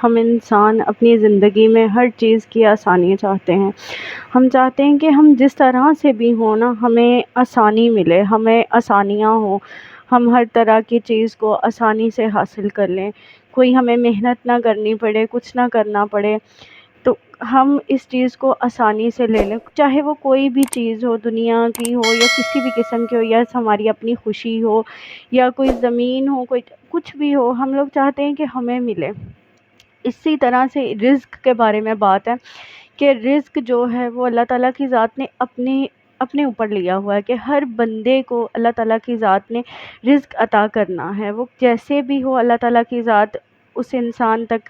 ہم انسان اپنی زندگی میں ہر چیز کی آسانی چاہتے ہیں۔ ہم چاہتے ہیں کہ ہم جس طرح سے بھی ہوں نا، ہمیں آسانی ملے، ہمیں آسانیاں ہوں، ہم ہر طرح کی چیز کو آسانی سے حاصل کر لیں، کوئی ہمیں محنت نہ کرنی پڑے، کچھ نہ کرنا پڑے، تو ہم اس چیز کو آسانی سے لے لیں، چاہے وہ کوئی بھی چیز ہو، دنیا کی ہو یا کسی بھی قسم کی ہو، یا ہماری اپنی خوشی ہو یا کوئی زمین ہو، کوئی کچھ بھی ہو، ہم لوگ چاہتے ہیں کہ ہمیں ملے۔ اسی طرح سے رزق کے بارے میں بات ہے کہ رزق جو ہے وہ اللہ تعالیٰ کی ذات نے اپنے اوپر لیا ہوا ہے کہ ہر بندے کو اللہ تعالیٰ کی ذات نے رزق عطا کرنا ہے، وہ جیسے بھی ہو اللہ تعالیٰ کی ذات اس انسان تک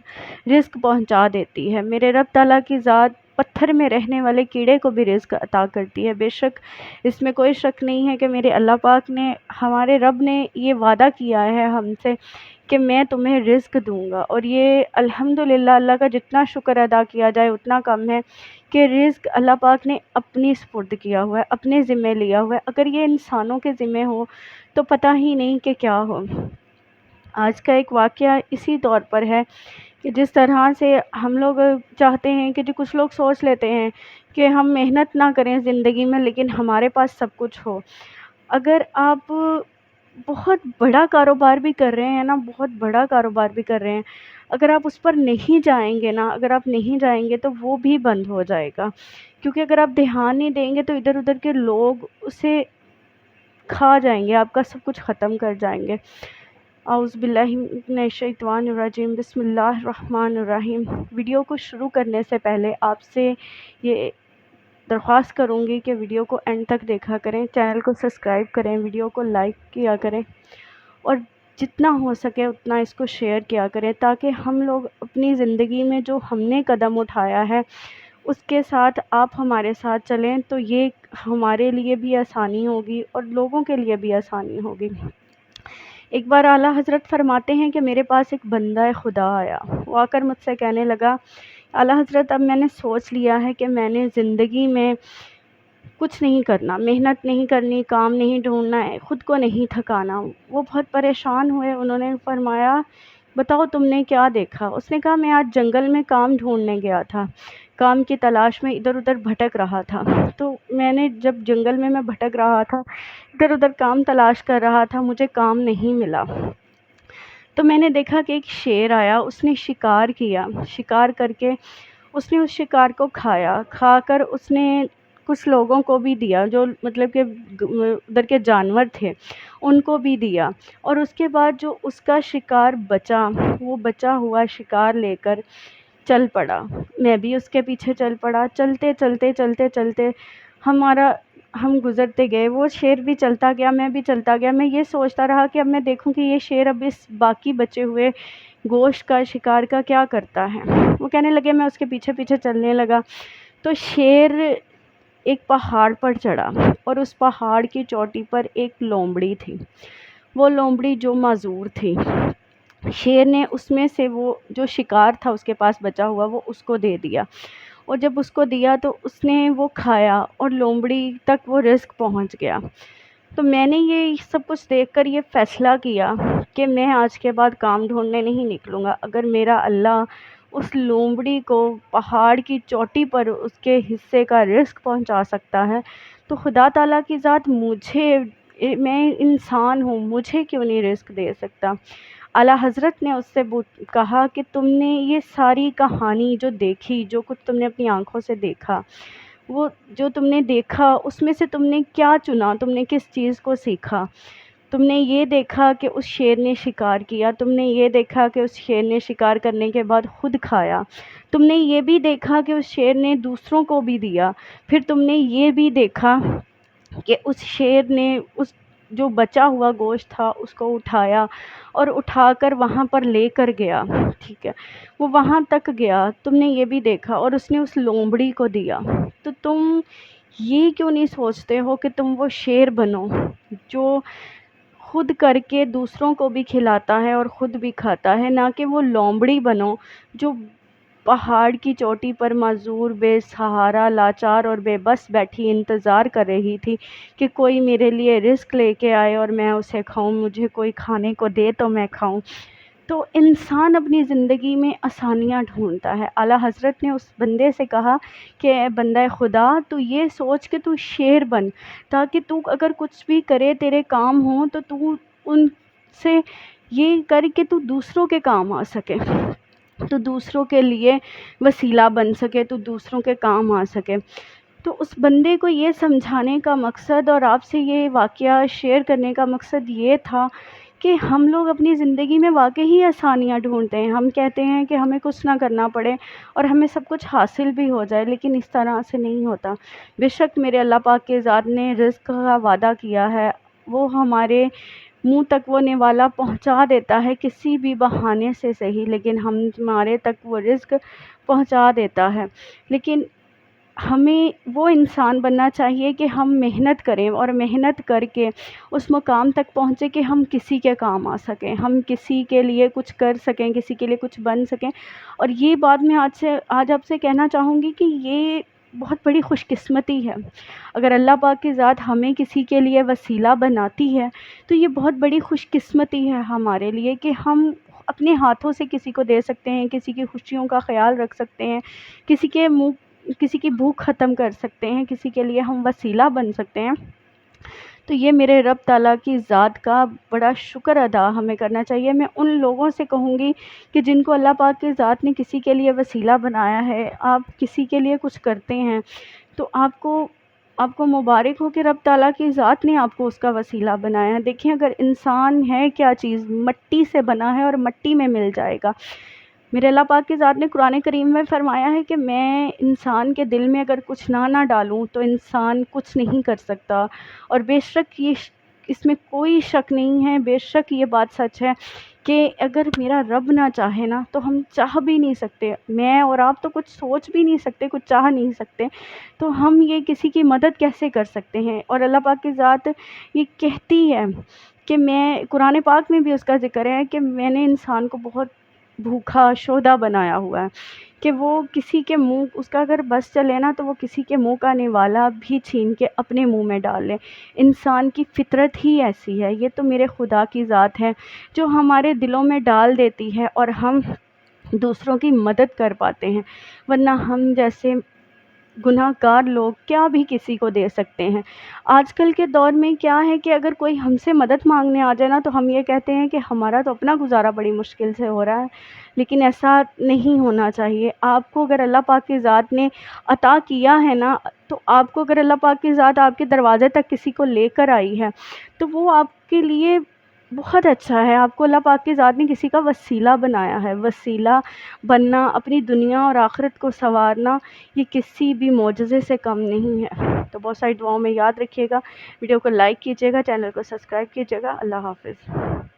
رزق پہنچا دیتی ہے۔ میرے رب تعالیٰ کی ذات پتھر میں رہنے والے کیڑے کو بھی رزق عطا کرتی ہے، بے شک اس میں کوئی شک نہیں ہے کہ میرے اللہ پاک نے، ہمارے رب نے یہ وعدہ کیا ہے ہم سے کہ میں تمہیں رزق دوں گا، اور یہ الحمدللہ اللہ کا جتنا شکر ادا کیا جائے اتنا کم ہے کہ رزق اللہ پاک نے اپنی سپرد کیا ہوا ہے، اپنے ذمہ لیا ہوا ہے۔ اگر یہ انسانوں کے ذمہ ہو تو پتہ ہی نہیں کہ کیا ہو۔ آج کا ایک واقعہ اسی طور پر ہے کہ جس طرح سے ہم لوگ چاہتے ہیں کہ جو کچھ لوگ سوچ لیتے ہیں کہ ہم محنت نہ کریں زندگی میں لیکن ہمارے پاس سب کچھ ہو۔ اگر آپ بہت بڑا کاروبار بھی کر رہے ہیں نا، بہت بڑا کاروبار بھی کر رہے ہیں، اگر آپ اس پر نہیں جائیں گے نا، اگر آپ نہیں جائیں گے تو وہ بھی بند ہو جائے گا، کیونکہ اگر آپ دھیان نہیں دیں گے تو ادھر ادھر کے لوگ اسے کھا جائیں گے، آپ کا سب کچھ ختم کر جائیں گے۔ اعوذ باللہ من الشیطان الرجیم، بسم اللہ الرحمن الرحیم۔ ویڈیو کو شروع کرنے سے پہلے آپ سے یہ درخواست کروں گی کہ ویڈیو کو اینڈ تک دیکھا کریں، چینل کو سبسکرائب کریں، ویڈیو کو لائک کیا کریں، اور جتنا ہو سکے اتنا اس کو شیئر کیا کریں، تاکہ ہم لوگ اپنی زندگی میں جو ہم نے قدم اٹھایا ہے اس کے ساتھ آپ ہمارے ساتھ چلیں تو یہ ہمارے لیے بھی آسانی ہوگی اور لوگوں کے لیے بھی آسانی ہوگی۔ ایک بار اعلیٰ حضرت فرماتے ہیں کہ میرے پاس ایک بندہ خدا آیا، وہ آ کر مجھ سے کہنے لگا، اعلیٰ حضرت اب میں نے سوچ لیا ہے کہ میں نے زندگی میں کچھ نہیں کرنا، محنت نہیں کرنی، کام نہیں ڈھونڈنا ہے، خود کو نہیں تھکانا۔ وہ بہت پریشان ہوئے، انہوں نے فرمایا بتاؤ تم نے کیا دیکھا؟ اس نے کہا میں آج جنگل میں کام ڈھونڈنے گیا تھا، کام کی تلاش میں ادھر ادھر بھٹک رہا تھا، تو میں نے جب جنگل میں بھٹک رہا تھا، ادھر ادھر کام تلاش کر رہا تھا، مجھے کام نہیں ملا، تو میں نے دیکھا کہ ایک شیر آیا، اس نے شکار کیا، شکار کر کے اس نے اس شکار کو کھایا، کھا کر اس نے کچھ لوگوں کو بھی دیا، جو مطلب کہ ادھر کے جانور تھے ان کو بھی دیا، اور اس کے بعد جو اس کا شکار بچا، وہ بچا ہوا شکار لے کر چل پڑا۔ میں بھی اس کے پیچھے چل پڑا، چلتے چلتے چلتے چلتے ہم گزرتے گئے، وہ شیر بھی چلتا گیا، میں بھی چلتا گیا۔ میں یہ سوچتا رہا کہ اب میں دیکھوں کہ یہ شیر اب اس باقی بچے ہوئے گوشت کا، شکار کا کیا کرتا ہے۔ وہ کہنے لگے، میں اس کے پیچھے پیچھے چلنے لگا تو شیر ایک پہاڑ پر چڑھا، اور اس پہاڑ کی چوٹی پر ایک لومڑی تھی، وہ لومڑی جو معذور تھی۔ شیر نے اس میں سے وہ جو شکار تھا اس کے پاس بچا ہوا، وہ اس کو دے دیا، اور جب اس کو دیا تو اس نے وہ کھایا اور لومڑی تک وہ رزق پہنچ گیا۔ تو میں نے یہ سب کچھ دیکھ کر یہ فیصلہ کیا کہ میں آج کے بعد کام ڈھونڈنے نہیں نکلوں گا۔ اگر میرا اللہ اس لومڑی کو پہاڑ کی چوٹی پر اس کے حصے کا رزق پہنچا سکتا ہے تو خدا تعالیٰ کی ذات میں انسان ہوں، مجھے کیوں نہیں رزق دے سکتا۔ اعلیٰ حضرت نے اس سے کہا کہ تم نے یہ ساری کہانی جو دیکھی، جو کچھ تم نے اپنی آنکھوں سے دیکھا، وہ جو تم نے دیکھا اس میں سے تم نے کیا چنا، تم نے کس چیز کو سیکھا؟ تم نے یہ دیکھا کہ اس شیر نے شکار کیا، تم نے یہ دیکھا کہ اس شیر نے شکار کرنے کے بعد خود کھایا، تم نے یہ بھی دیکھا کہ اس شیر نے دوسروں کو بھی دیا، پھر تم نے یہ بھی دیکھا کہ اس شیر نے اس جو بچا ہوا گوشت تھا اس کو اٹھایا اور اٹھا کر وہاں پر لے کر گیا، ٹھیک ہے، وہ وہاں تک گیا، تم نے یہ بھی دیکھا، اور اس نے اس لومڑی کو دیا۔ تو تم یہ کیوں نہیں سوچتے ہو کہ تم وہ شیر بنو جو خود کر کے دوسروں کو بھی کھلاتا ہے اور خود بھی کھاتا ہے، نہ کہ وہ لومڑی بنو جو پہاڑ کی چوٹی پر معذور، بے سہارا، لاچار اور بے بس بیٹھی انتظار کر رہی تھی کہ کوئی میرے لیے رزق لے کے آئے اور میں اسے کھاؤں، مجھے کوئی کھانے کو دے تو میں کھاؤں۔ تو انسان اپنی زندگی میں آسانیاں ڈھونڈتا ہے۔ اعلیٰ حضرت نے اس بندے سے کہا کہ اے بندہ خدا، تو یہ سوچ کہ تو شیر بن، تاکہ تو اگر کچھ بھی کرے تیرے کام ہوں تو تو ان سے یہ کر کہ تو دوسروں کے کام آ سکے، تو دوسروں کے لیے وسیلہ بن سکے، تو دوسروں کے کام آ سکے۔ تو اس بندے کو یہ سمجھانے کا مقصد اور آپ سے یہ واقعہ شیئر کرنے کا مقصد یہ تھا کہ ہم لوگ اپنی زندگی میں واقعی آسانیاں ڈھونڈتے ہیں۔ ہم کہتے ہیں کہ ہمیں کچھ نہ کرنا پڑے اور ہمیں سب کچھ حاصل بھی ہو جائے، لیکن اس طرح سے نہیں ہوتا۔ بے شک میرے اللہ پاک کے ذات نے رزق کا وعدہ کیا ہے، وہ ہمارے منہ تک وہ نوالا پہنچا دیتا ہے کسی بھی بہانے سے صحیح، لیکن ہمارے تک وہ رزق پہنچا دیتا ہے۔ لیکن ہمیں وہ انسان بننا چاہیے کہ ہم محنت کریں اور محنت کر کے اس مقام تک پہنچے کہ ہم کسی کے کام آ سکیں، ہم کسی کے لیے کچھ کر سکیں، کسی کے لیے کچھ بن سکیں۔ اور یہ بات میں آج آپ سے کہنا چاہوں گی کہ یہ بہت بڑی خوش قسمتی ہے۔ اگر اللہ پاک کی ذات ہمیں کسی کے لیے وسیلہ بناتی ہے تو یہ بہت بڑی خوش قسمتی ہے ہمارے لیے کہ ہم اپنے ہاتھوں سے کسی کو دے سکتے ہیں، کسی کی خوشیوں کا خیال رکھ سکتے ہیں، کسی کی بھوک ختم کر سکتے ہیں، کسی کے لیے ہم وسیلہ بن سکتے ہیں۔ تو یہ میرے رب تعالیٰ کی ذات کا بڑا شکر ادا ہمیں کرنا چاہیے۔ میں ان لوگوں سے کہوں گی کہ جن کو اللہ پاک کی ذات نے کسی کے لیے وسیلہ بنایا ہے، آپ کسی کے لیے کچھ کرتے ہیں تو آپ کو مبارک ہو کہ رب تعالیٰ کی ذات نے آپ کو اس کا وسیلہ بنایا ہے۔ دیکھیں اگر انسان ہے کیا چیز، مٹی سے بنا ہے اور مٹی میں مل جائے گا۔ میرے اللہ پاک کی ذات نے قرآن کریم میں فرمایا ہے کہ میں انسان کے دل میں اگر کچھ نہ ڈالوں تو انسان کچھ نہیں کر سکتا، اور بے شک اس میں کوئی شک نہیں ہے، بے شک یہ بات سچ ہے کہ اگر میرا رب نہ چاہے نا تو ہم چاہ بھی نہیں سکتے، میں اور آپ تو کچھ سوچ بھی نہیں سکتے، کچھ چاہ نہیں سکتے، تو ہم یہ کسی کی مدد کیسے کر سکتے ہیں؟ اور اللہ پاک کی ذات یہ کہتی ہے کہ قرآن پاک میں بھی اس کا ذکر ہے کہ میں نے انسان کو بہت بھوکا شودا بنایا ہوا ہے کہ وہ کسی کے منہ، اس کا اگر بس چلے نا تو وہ کسی کے منہ کا نوالا بھی چھین کے اپنے منہ میں ڈال لے۔ انسان کی فطرت ہی ایسی ہے، یہ تو میرے خدا کی ذات ہے جو ہمارے دلوں میں ڈال دیتی ہے اور ہم دوسروں کی مدد کر پاتے ہیں، ورنہ ہم جیسے گناہ گار لوگ کیا بھی کسی کو دے سکتے ہیں۔ آج کل کے دور میں کیا ہے کہ اگر کوئی ہم سے مدد مانگنے آ جائے نا تو ہم یہ کہتے ہیں کہ ہمارا تو اپنا گزارا بڑی مشکل سے ہو رہا ہے، لیکن ایسا نہیں ہونا چاہیے۔ آپ کو اگر اللہ پاک کی ذات نے عطا کیا ہے نا، تو آپ کو اگر اللہ پاک کی ذات آپ کے دروازے تک کسی کو لے کر آئی ہے تو وہ آپ کے لیے بہت اچھا ہے۔ آپ کو اللہ پاک کی ذات نے کسی کا وسیلہ بنایا ہے۔ وسیلہ بننا، اپنی دنیا اور آخرت کو سنوارنا، یہ کسی بھی معجزے سے کم نہیں ہے۔ تو بہت ساری دعاؤں میں یاد رکھیے گا، ویڈیو کو لائک کیجیے گا، چینل کو سبسکرائب کیجیے گا۔ اللہ حافظ۔